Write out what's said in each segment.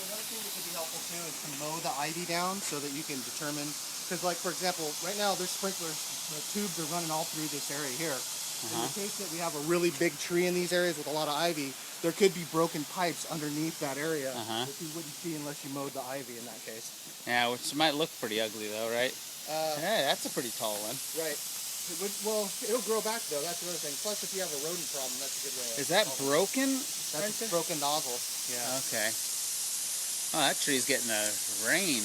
another thing that could be helpful too is to mow the ivy down so that you can determine, because like for example, right now there's sprinklers, the tubes are running all through this area here. In the case that we have a really big tree in these areas with a lot of ivy, there could be broken pipes underneath that area that you wouldn't see unless you mowed the ivy in that case. Yeah, which might look pretty ugly though, right? Yeah, that's a pretty tall one. Right. Well, it'll grow back though. That's the other thing. Plus, if you have a rodent problem, that's a good way. Is that broken? That's a broken nozzle. Yeah. Okay. Oh, that tree's getting a rain.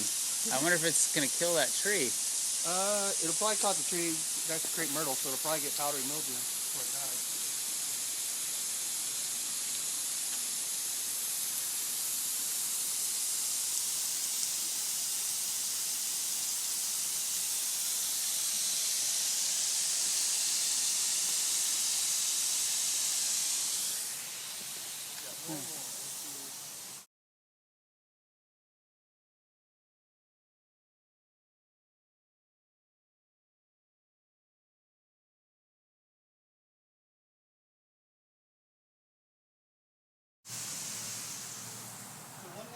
I wonder if it's gonna kill that tree. It'll probably cause the tree to create myrtle, so it'll probably get powdery mildew before it dies.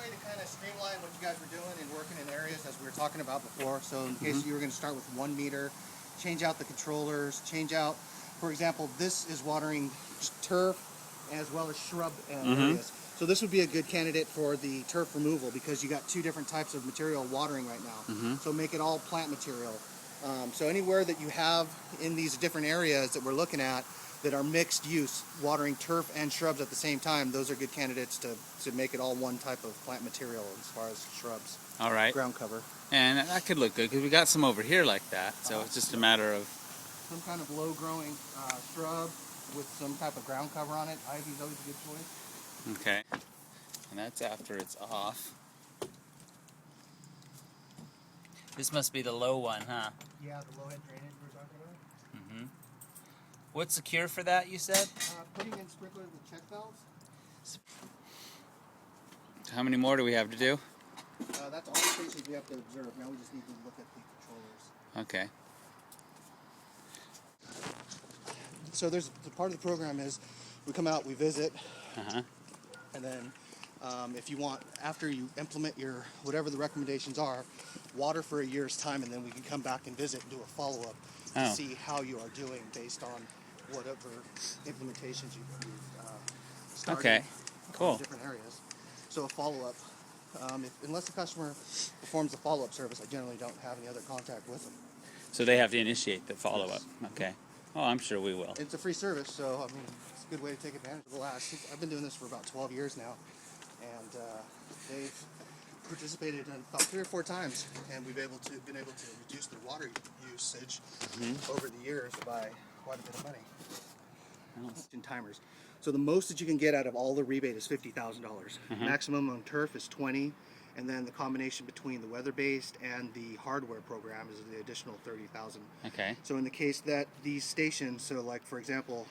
To kind of streamline what you guys were doing and working in areas as we were talking about before. So in case you were going to start with 1 meter, change out the controllers, change out, for example, this is watering turf as well as shrub areas. So this would be a good candidate for the turf removal because you got 2 different types of material watering right now. So make it all plant material. So anywhere that you have in these different areas that we're looking at that are mixed use, watering turf and shrubs at the same time, those are good candidates to make it all one type of plant material as far as shrubs. All right. Ground cover. And that could look good because we got some over here like that. So it's just a matter of some kind of low-growing shrub with some type of ground cover on it. Ivy's always a good choice. Okay. And that's after it's off. This must be the low one, huh? Yeah, the low-head drainage we're talking about. What's the cure for that, you said? Putting in sprinklers with check valves. How many more do we have to do? That's all the stations we have to observe. Now we just need to look at the controllers. Okay. So there's the part of the program is we come out, we visit, and then if you want, after you implement your whatever the recommendations are, water for a year's time, and then we can come back and visit and do a follow-up to see how you are doing based on whatever implementations you've started. Okay, cool. In different areas. So a follow-up. Unless the customer performs the follow-up service, I generally don't have any other contact with them. So they have to initiate the follow-up. Okay. Oh, I'm sure we will. It's a free service, so I mean, it's a good way to take advantage of the last. I've been doing this for about 12 years now, and they've participated in about 3 or 4 times, and we've been able to reduce their water usage over the years by quite a bit of money. In timers. So the most that you can get out of all the rebate is $50,000. Maximum on turf is 20, and then the combination between the weather-based and the hardware program is the additional 30,000. Okay. So in the case that these stations, so like for example,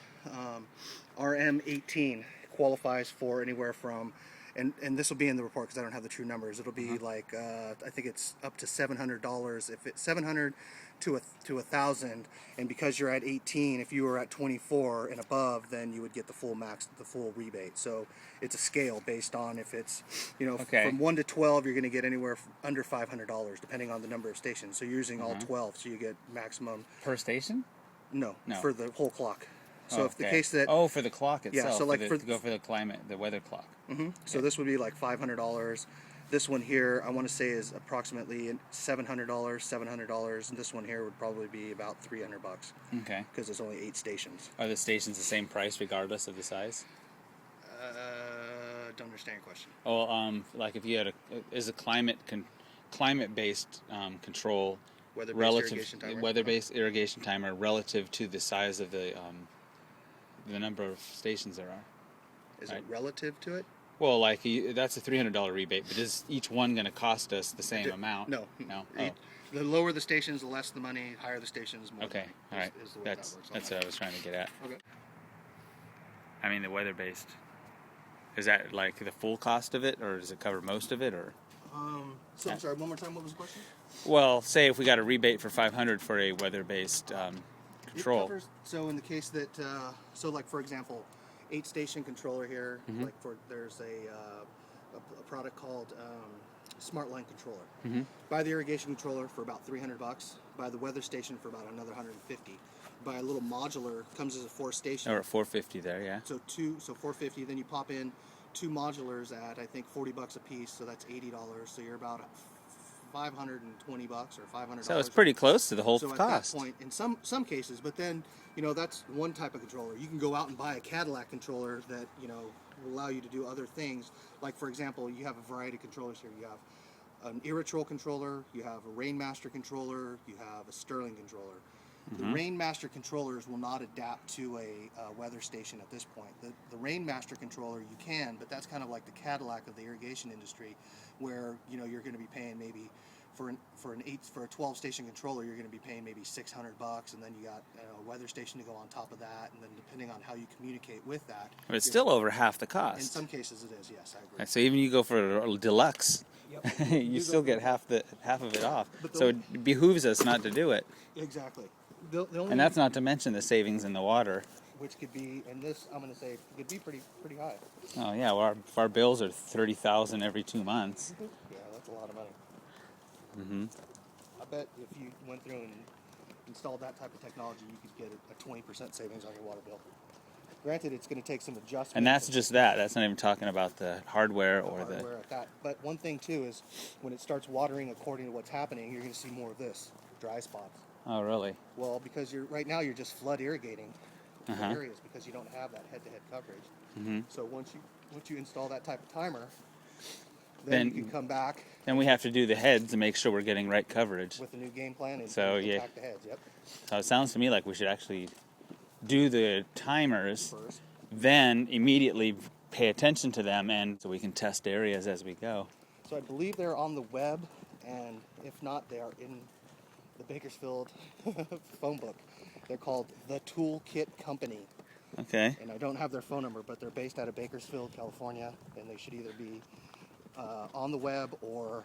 RM18 qualifies for anywhere from, and this will be in the report because I don't have the true numbers. It'll be like I think it's up to $700. If it's 700 to 1,000, and because you're at 18, if you were at 24 and above, then you would get the full rebate. So it's a scale based on if it's, from 1 to 12, you're going to get anywhere under $500 depending on the number of stations. So you're using all 12, so you get maximum per station. No, for the whole clock. So if the Okay. case that for the clock itself, so like to go for the climate, the weather clock. So this would be like $500. This one here, I want to say, is approximately $700, $700, and this one here would probably be about $300. Okay. Because there's only 8 stations. Are the stations the same price regardless of the size? Don't understand your question. Well, like if you had is a climate-based control weather-based irrigation timer relative to the size of the number of stations there are. Is it relative to it? Well, like that's a $300 rebate, but is each one going to cost us the same amount? No. The lower the stations, the less the money. Higher the stations, more. Okay, all right. That's what I was trying to get at. Okay. I mean, the weather-based. Is that like the full cost of it, or does it cover most of it, or? So I'm sorry. One more time. What was the question? Well, say if we got a rebate for $500 for a weather-based control. It covers, so in the case that, so like for example, 8-station controller here. Like there's a a product called Smart Line Controller. Mm-hmm. Buy the irrigation controller for about $300. Buy the weather station for about another $150. Buy a little modular, comes as a 4-station. Or $450 there, yeah. So $450. Then you pop in 2 modulars at I think $40 a piece, so that's $80. So you're about $520 or $500. So it's pretty close to the whole so cost. at that point, in some cases, but then that's one type of controller. You can go out and buy a Cadillac controller that will allow you to do other things. Like for example, you have a variety of controllers here. You have an Irritrol controller, you have a Rainmaster controller, you have a Sterling controller. The Rainmaster controllers will not adapt to a weather station at this point. The Rainmaster controller you can, but that's kind of like the Cadillac of the irrigation industry, where you're going to be paying maybe for a 12-station controller, you're going to be paying maybe $600, and then you got a weather station to go on top of that, and then depending on how you communicate with that, But it's still over half the cost. in some cases it is. Yes, I agree. So even you go for a deluxe, Yep. you still get half of it off. So it behooves us not to do it. Exactly. The only And that's not to mention the savings in the water. which could be, and this I'm going to say could be pretty high. Oh yeah, well, our bills are $30,000 every 2 months. Yeah, that's a lot of money. Mm-hmm. I bet if you went through and installed that type of technology, you could get a 20% savings on your water bill. Granted, it's going to take some adjustment. And that's just that. That's not even talking about the hardware or the. hardware at that. But one thing too is when it starts watering according to what's happening, you're going to see more of this dry spots. Oh really? Well, because right now you're just flood irrigating areas because you don't have that head-to-head coverage. Mm-hmm. So once you install that type of timer, then you can come back. Then we have to do the heads to make sure we're getting right coverage. With the new game plan and attack the heads. Yep. So it sounds to me like we should actually do the timers First. then immediately pay attention to them, and so we can test areas as we go. So I believe they're on the web, and if not, they are in the Bakersfield phone book. They're called the Toolkit Company. Okay. And I don't have their phone number, but they're based out of Bakersfield, California, and they should either be on the web or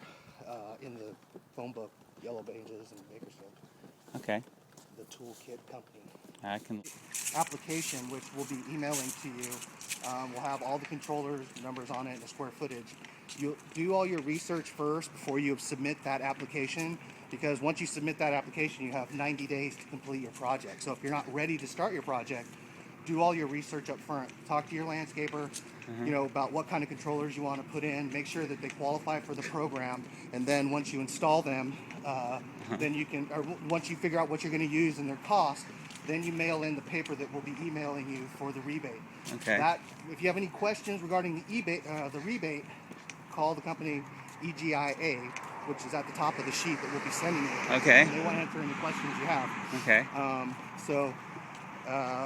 in the phone book, Yellow Pages in Bakersfield. Okay. The Toolkit Company. I can. Application, which we'll be emailing to you, will have all the controllers, numbers on it, and the square footage. You'll do all your research first before you submit that application, because once you submit that application, you have 90 days to complete your project. So if you're not ready to start your project, do all your research up front. Talk to your landscaper, about what kind of controllers you want to put in. Make sure that they qualify for the program, and then once you install them, then you can, or once you figure out what you're going to use and their cost, then you mail in the paper that we'll be emailing you for the rebate. Okay. If you have any questions regarding the rebate, call the company EGIA, which is at the top of the sheet that we'll be sending you. Okay. They want to answer any questions you have. Okay. So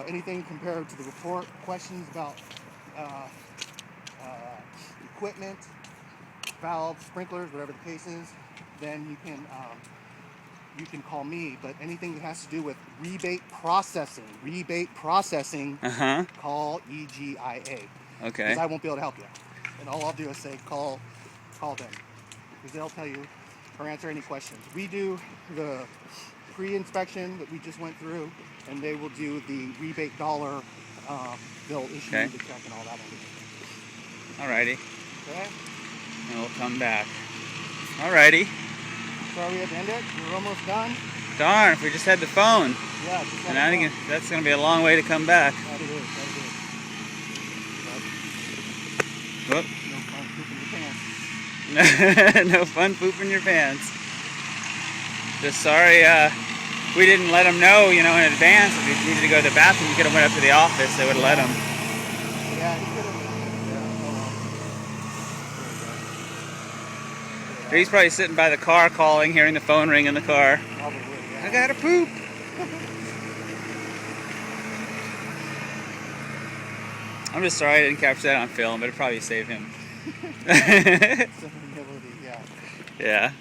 anything compared to the report, questions about equipment, valves, sprinklers, whatever the case is, then you can call me. But anything that has to do with rebate processing, call EGIA. Okay. Because I won't be able to help you. And all I'll do is say call them, because they'll tell you or answer any questions. We do the pre-inspection that we just went through, and they will do the rebate dollar. They'll issue you the check and all that. Alrighty. Okay. And we'll come back. Alrighty. Sorry we had to end it. We're almost done. Darn, if we just had the phone. Yeah. Just And I think that's going to be a long way to come back. That it is. Whoop. No fun pooping your pants. No fun pooping your pants. Just sorry we didn't let them know, in advance. If we needed to go to the bathroom, we could have went up to the office. They would have let them. Yeah, he could have. Yeah, He's probably sitting by the car calling, hearing the phone ring in the car. probably, yeah. I gotta poop. I'm just sorry I didn't capture that on film, but it probably saved him. Yeah. Yeah.